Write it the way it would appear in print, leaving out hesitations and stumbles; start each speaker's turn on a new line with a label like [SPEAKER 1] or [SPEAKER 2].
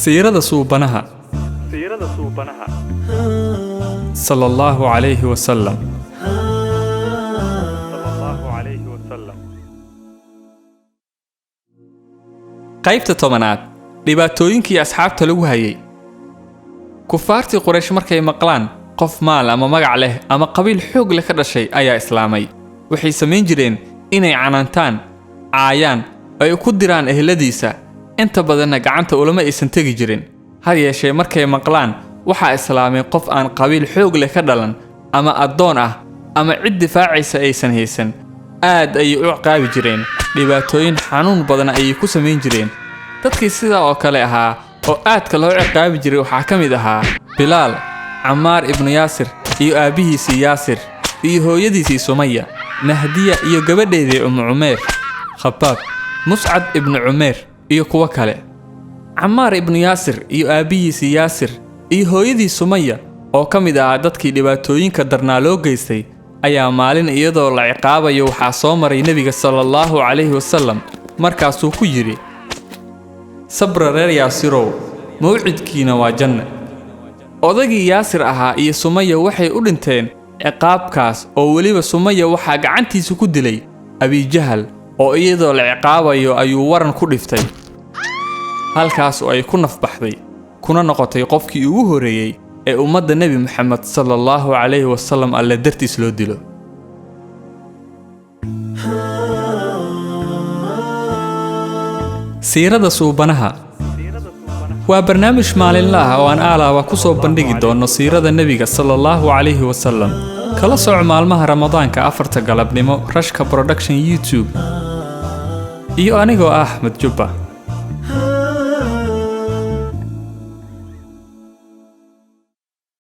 [SPEAKER 1] siirada suubanaha sallallahu alayhi wa sallam. qaybta 10aad dhibaatooyinkii asxaabta lagu hayay. kufaartii Quraysh markay maqlaan qof maal ama magac leh ama qabiil xoog leh ka dhashay ayaa islaamay, waxay sameyn jireen inay canaantaan, caayaan, ay ku diraan eheladiisa, inta badanna gacanta ulama aysan tegi jirin. har yeeshee markay maqlaan waxaa islaamay qof aan qabiil xoog leh ka dhalan ama addoon ah ama cid difaacaysa aysan haysan, aad ayay u ciqaabi jireen, dhibaatooyin xanuun badan ayay ku sameyn jireen. dadkii sidaa oo kale ahaa oo aadka loo ciqaabi jiray waxaa ka mid ahaa Bilaal, Cammaar ibnu Yaasir iyo aabihiisii Yaasir iyo hooyadiisii Sumaya, Nahdiya iyo gabadheedii Cumeer, Khabaab, Muscab ibnu Cumeer iyo kuwa kale. Cammaar ibnu Yaasir iyo aabihiisii Yaasir iyo hooyadii Sumaya oo ka mid ahaa dadkii dhibaatooyinka darnaa loo geystay ayaa maalin iyadoo la ciqaabayo waxaa soo maray Nabiga sallallahu alayhi wa sallam, markaasuu ku yiri: sabra reer Yaasirow, mawcidkiina waa janna. odagii Yaasir ahaa iyo Sumaya waxay u dhinteen ciqaabkaas, oo weliba Sumaya waxaa gacantiisa ku dilay Abi Jahal, oo iyadoo la ciqaabayo ayuu waran ku dhiftay, halkaas oo ay ku nafbaxday kuna noqotay qofkii ugu horeeyay ee ummadda Nabi Muhammad sallallahu alayhi wa sallam alla dartiis loo dilo. siirada suubanaha waa barnaamij maalinle ah oo aan aalaaba ku soo bandhigi doono siirada Nabiga sallallahu alayhi wa sallam. kala sooc maalmaha Ramadaanka 4 galabnimo Rashka Production YouTube iyo anigoo ah Ahmed Jubba.